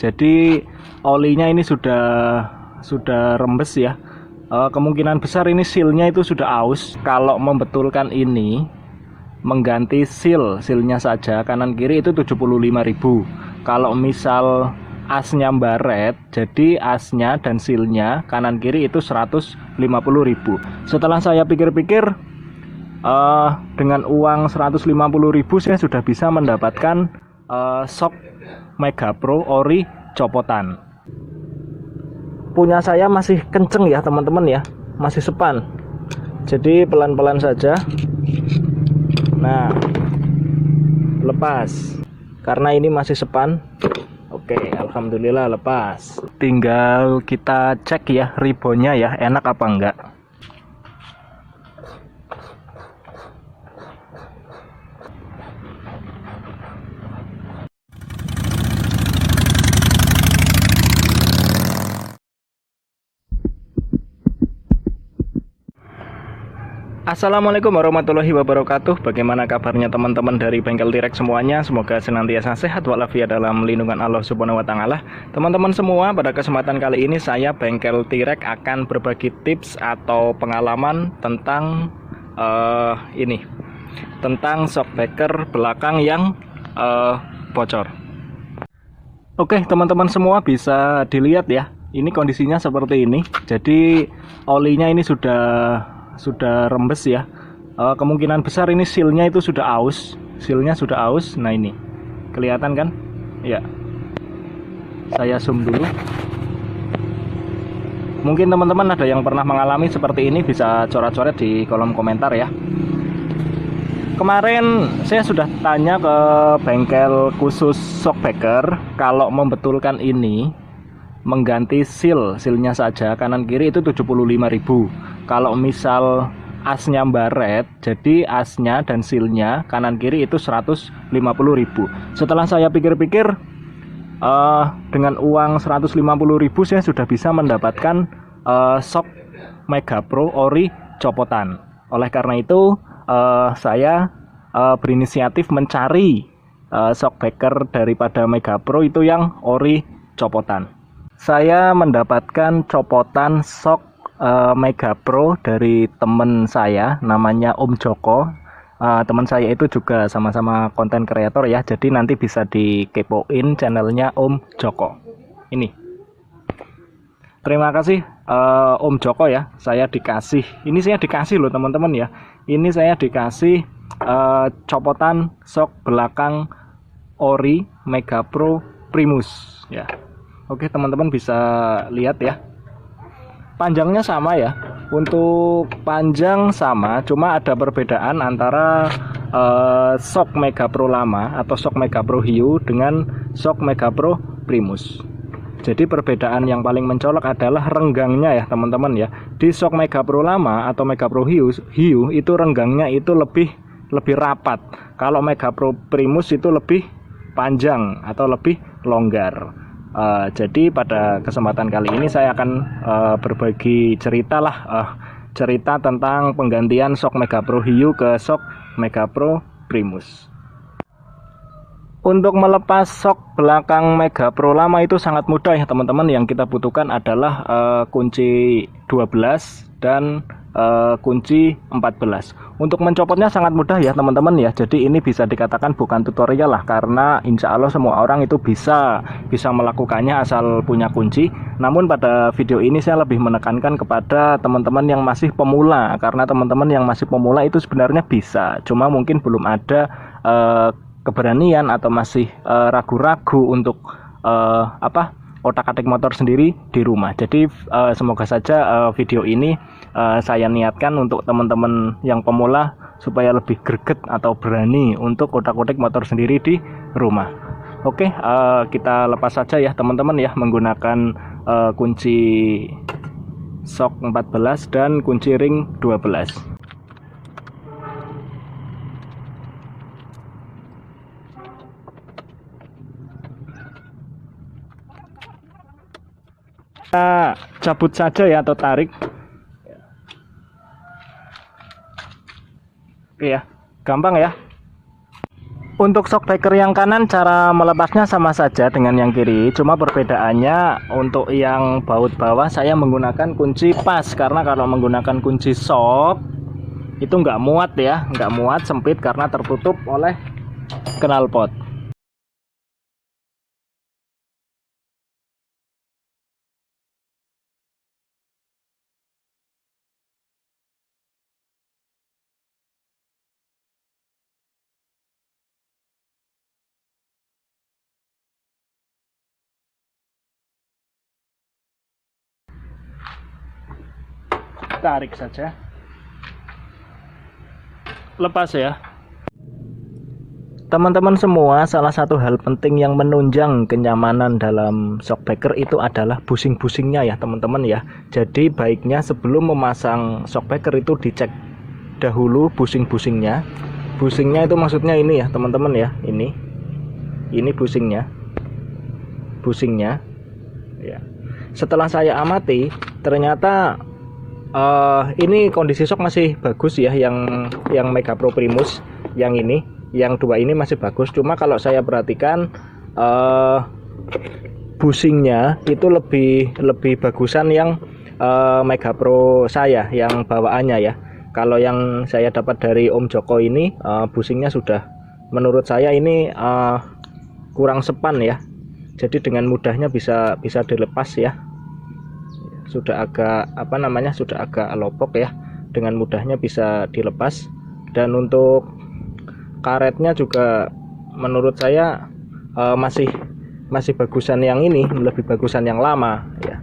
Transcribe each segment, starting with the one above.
Jadi olinya ini sudah rembes ya. Kemungkinan besar ini sealnya itu sudah aus. Kalau membetulkan ini mengganti sealnya saja kanan kiri itu 75.000. Kalau misal asnya baret, jadi asnya dan sealnya kanan kiri itu 150.000. Setelah saya pikir-pikir, dengan uang 150.000 saya sudah bisa mendapatkan shock Mega Pro Ori copotan. Punya saya masih kenceng ya teman-teman ya, masih sepan. Jadi pelan-pelan saja. Nah, lepas. Karena ini masih sepan. Oke, alhamdulillah lepas. Tinggal kita cek ya ribonnya ya, enak apa enggak. Assalamualaikum warahmatullahi wabarakatuh. Bagaimana kabarnya teman-teman dari Bengkel Tirek semuanya? Semoga senantiasa sehat walafiat dalam lindungan Allah Subhanahu wa taala. Teman-teman semua, pada kesempatan kali ini saya Bengkel Tirek akan berbagi tips atau pengalaman tentang tentang shockbreaker belakang yang bocor. Oke, teman-teman semua bisa dilihat ya. Ini kondisinya seperti ini. Jadi olinya ini sudah rembes ya. Kemungkinan besar ini sealnya itu sudah aus. Nah ini kelihatan kan ya, saya zoom dulu. Mungkin teman-teman ada yang pernah mengalami seperti ini, bisa coret-coret di kolom komentar ya. Kemarin saya sudah tanya ke bengkel khusus shockbreaker, kalau membetulkan ini mengganti sealnya saja kanan kiri itu 75.000. Kalau misal asnya baret, jadi asnya dan sealnya kanan kiri itu 150.000. Setelah saya pikir-pikir, dengan uang 150.000 saya sudah bisa mendapatkan shock Mega Pro Ori copotan. Oleh karena itu saya berinisiatif mencari shockbreaker daripada Mega Pro itu yang ori copotan. Saya mendapatkan copotan shock Mega Pro dari teman saya, namanya Om Joko. Teman saya itu juga sama-sama konten kreator ya, jadi nanti bisa dikepoin channelnya Om Joko. Ini terima kasih Om Joko ya, saya dikasih loh teman-teman ya. Ini saya dikasih copotan shock belakang ori Mega Pro Primus ya. Oke teman-teman bisa lihat ya, panjangnya sama ya. Untuk panjang sama, cuma ada perbedaan antara shock Mega Pro lama atau shock Mega Pro Hiu dengan shock Mega Pro Primus. Jadi perbedaan yang paling mencolok adalah renggangnya ya teman-teman ya. Di shock Mega Pro lama atau Mega Pro Hiu itu renggangnya itu lebih rapat. Kalau Mega Pro Primus itu lebih panjang atau lebih longgar. Jadi pada kesempatan kali ini saya akan berbagi cerita tentang penggantian shock Mega Pro Hiu ke shock Mega Pro Primus. Untuk melepas shock belakang Mega Pro lama itu sangat mudah ya teman-teman. Yang kita butuhkan adalah kunci 12 dan kunci 14. Untuk mencopotnya sangat mudah ya teman-teman ya. Jadi ini bisa dikatakan bukan tutorial lah, karena insya Allah semua orang itu bisa melakukannya asal punya kunci. Namun pada video ini saya lebih menekankan kepada teman-teman yang masih pemula, karena teman-teman yang masih pemula itu sebenarnya bisa, cuma mungkin belum ada keberanian atau masih ragu-ragu untuk otak-atik motor sendiri di rumah. Jadi semoga saja video ini saya niatkan untuk teman-teman yang pemula supaya lebih greget atau berani untuk otak-atik motor sendiri di rumah. Oke, kita lepas saja ya teman-teman ya, menggunakan kunci shock 14 dan kunci ring 12. Kita cabut saja ya atau tarik. Oke ya, gampang ya. Untuk shockbreaker yang kanan cara melepasnya sama saja dengan yang kiri, cuma perbedaannya untuk yang baut bawah saya menggunakan kunci pas, karena kalau menggunakan kunci shock itu nggak muat ya, nggak muat, sempit karena tertutup oleh knalpot. Tarik saja, lepas ya. Teman-teman semua, salah satu hal penting yang menunjang kenyamanan dalam shockbreaker itu adalah busing-busingnya ya teman-teman ya. Jadi baiknya sebelum memasang shockbreaker itu dicek dahulu busing-busingnya. Busingnya itu maksudnya ini ya teman-teman ya, ini busingnya ya. Setelah saya amati ternyata ini kondisi shock masih bagus ya, yang Mega Pro Primus yang ini, yang dua ini masih bagus. Cuma kalau saya perhatikan busingnya itu lebih bagusan yang Mega Pro saya yang bawaannya ya. Kalau yang saya dapat dari Om Joko ini busingnya sudah menurut saya ini kurang sepan ya. Jadi dengan mudahnya bisa dilepas ya. Sudah agak sudah agak lopok ya, dengan mudahnya bisa dilepas. Dan untuk karetnya juga menurut saya masih bagusan yang ini, lebih bagusan yang lama ya,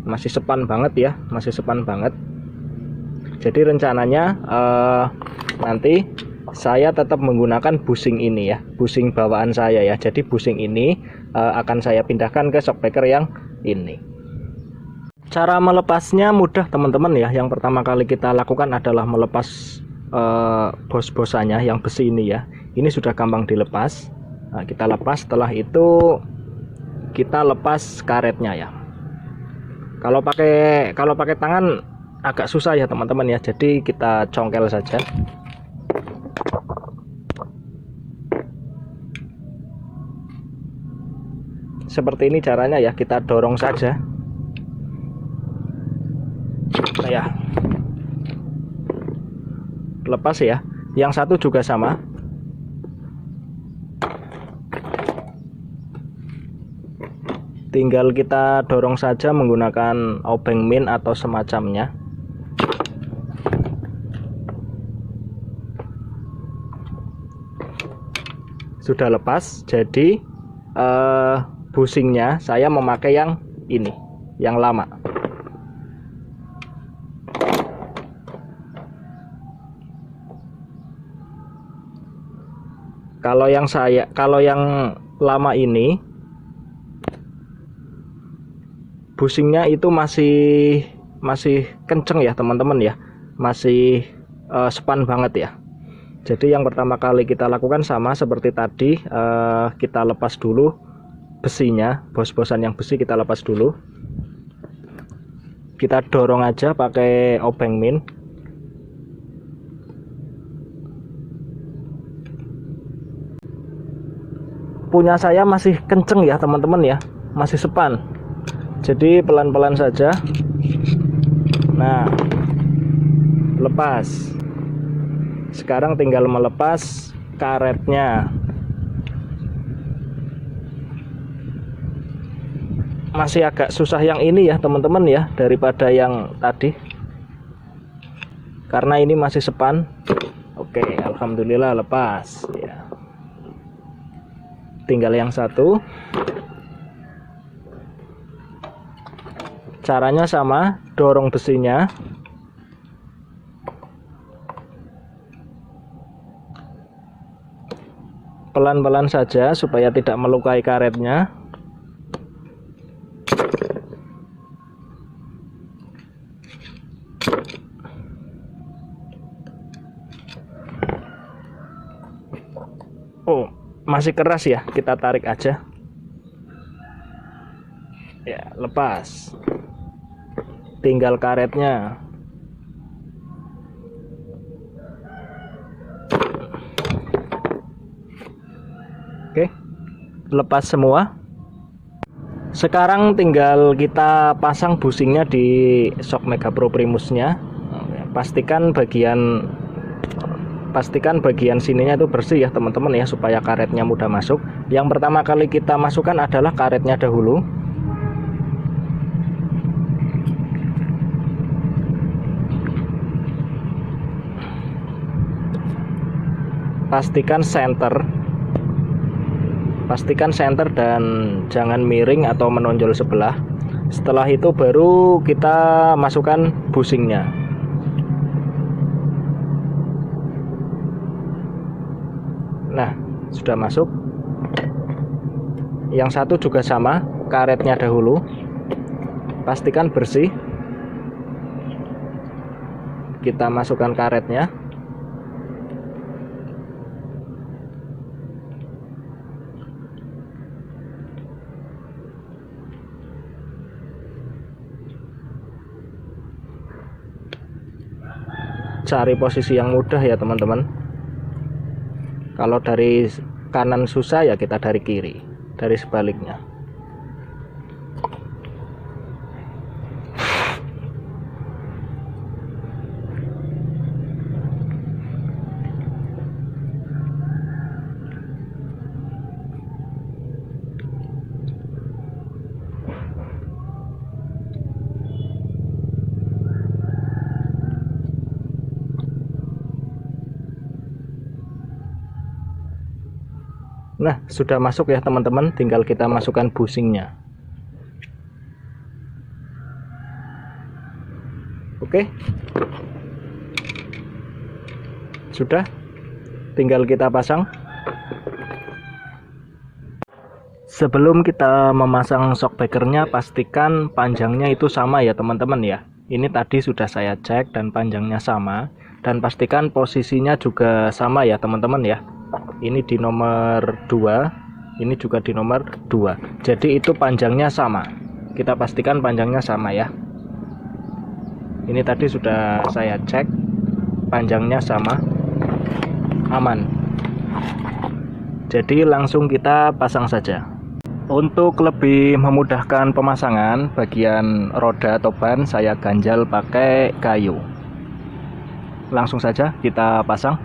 masih sepan banget ya, masih sepan banget. Jadi rencananya nanti saya tetap menggunakan busing ini ya, busing bawaan saya ya. Jadi busing ini akan saya pindahkan ke shockbreaker yang ini. Cara melepasnya mudah teman-teman ya. Yang pertama kali kita lakukan adalah melepas bos-bosannya yang besi ini ya. Ini sudah gampang dilepas. Nah, kita lepas, setelah itu kita lepas karetnya ya. Kalau pakai tangan agak susah ya teman-teman ya. Jadi kita congkel saja. Seperti ini caranya ya, kita dorong saja. Ya, lepas ya. Yang satu juga sama. Tinggal kita dorong saja menggunakan obeng min atau semacamnya. Sudah lepas. Jadi busingnya saya memakai yang ini, yang lama. Kalau yang lama ini busingnya itu masih kenceng ya teman-teman ya, masih span banget ya. Jadi yang pertama kali kita lakukan sama seperti tadi, kita lepas dulu besinya, bos-bosan yang besi kita lepas dulu. Kita dorong aja pakai obeng min. Punya saya masih kenceng ya teman-teman ya, masih sepan. Jadi pelan-pelan saja. Nah, lepas. Sekarang tinggal melepas karetnya. Masih agak susah yang ini ya teman-teman ya, daripada yang tadi, karena ini masih sepan. Oke, alhamdulillah lepas ya. Tinggal yang satu. Caranya sama, dorong besinya. Pelan-pelan saja supaya tidak melukai karetnya. Oh, masih keras ya, kita tarik aja. Ya, lepas. Tinggal karetnya. lepas semua. Sekarang tinggal kita pasang bushingnya di shock Mega Pro Primusnya. Pastikan bagian sininya itu bersih ya teman-teman ya, supaya karetnya mudah masuk. Yang pertama kali kita masukkan adalah karetnya dahulu. Pastikan center dan jangan miring atau menonjol sebelah. Setelah itu baru kita masukkan bushingnya. Nah, sudah masuk. Yang satu juga sama, karetnya dahulu. Pastikan bersih. Kita masukkan karetnya. Cari posisi yang mudah ya teman-teman. Kalau dari kanan susah ya kita dari kiri, dari sebaliknya. Nah, sudah masuk ya teman-teman, tinggal kita masukkan bushingnya. Oke. Sudah, tinggal kita pasang. Sebelum kita memasang shockbreakernya, pastikan panjangnya itu sama ya teman-teman ya. Ini tadi sudah saya cek dan panjangnya sama, dan pastikan posisinya juga sama ya teman-teman ya. Ini di nomor 2, ini juga di nomor 2. Jadi itu panjangnya sama. Kita pastikan panjangnya sama ya. Ini tadi sudah saya cek, panjangnya sama, aman. Jadi langsung kita pasang saja. Untuk lebih memudahkan pemasangan, bagian roda atau ban saya ganjal pakai kayu. Langsung saja kita pasang.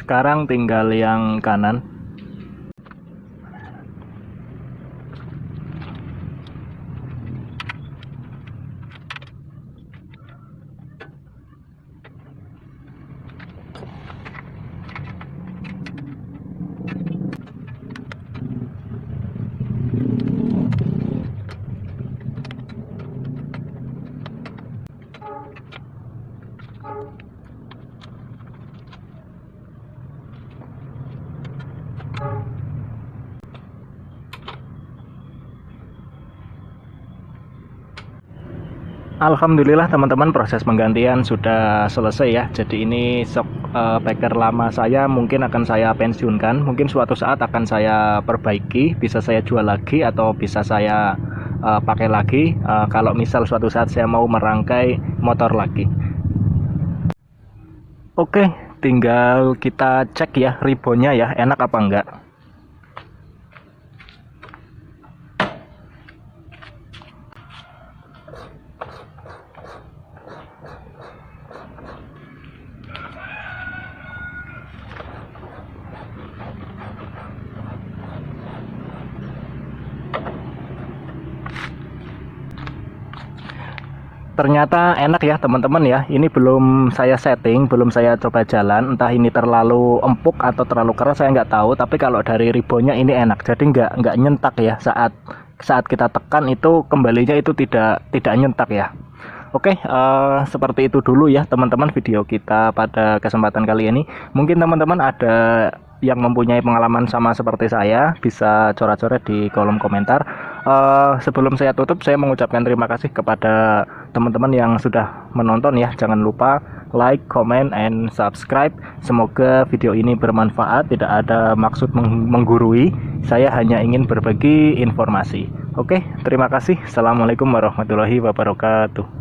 Sekarang tinggal yang kanan. Alhamdulillah teman-teman, proses penggantian sudah selesai ya. Jadi ini shockbreaker lama saya mungkin akan saya pensiunkan. Mungkin suatu saat akan saya perbaiki, bisa saya jual lagi atau bisa saya pakai lagi kalau misal suatu saat saya mau merangkai motor lagi. Oke, tinggal kita cek ya ribonnya ya, enak apa enggak. Ternyata enak ya teman-teman ya. Ini belum saya setting, belum saya coba jalan. Entah ini terlalu empuk atau terlalu keras, saya nggak tahu. Tapi kalau dari ribonnya ini enak. Jadi nggak nyentak ya, saat kita tekan itu kembalinya itu tidak nyentak ya. Oke, seperti itu dulu ya teman-teman video kita pada kesempatan kali ini. Mungkin teman-teman ada yang mempunyai pengalaman sama seperti saya, bisa coret-coret di kolom komentar. Sebelum saya tutup, saya mengucapkan terima kasih kepada teman-teman yang sudah menonton ya. Jangan lupa like, comment, and subscribe. Semoga video ini bermanfaat, tidak ada maksud menggurui. Saya hanya ingin berbagi informasi. Oke, terima kasih. Assalamualaikum warahmatullahi wabarakatuh.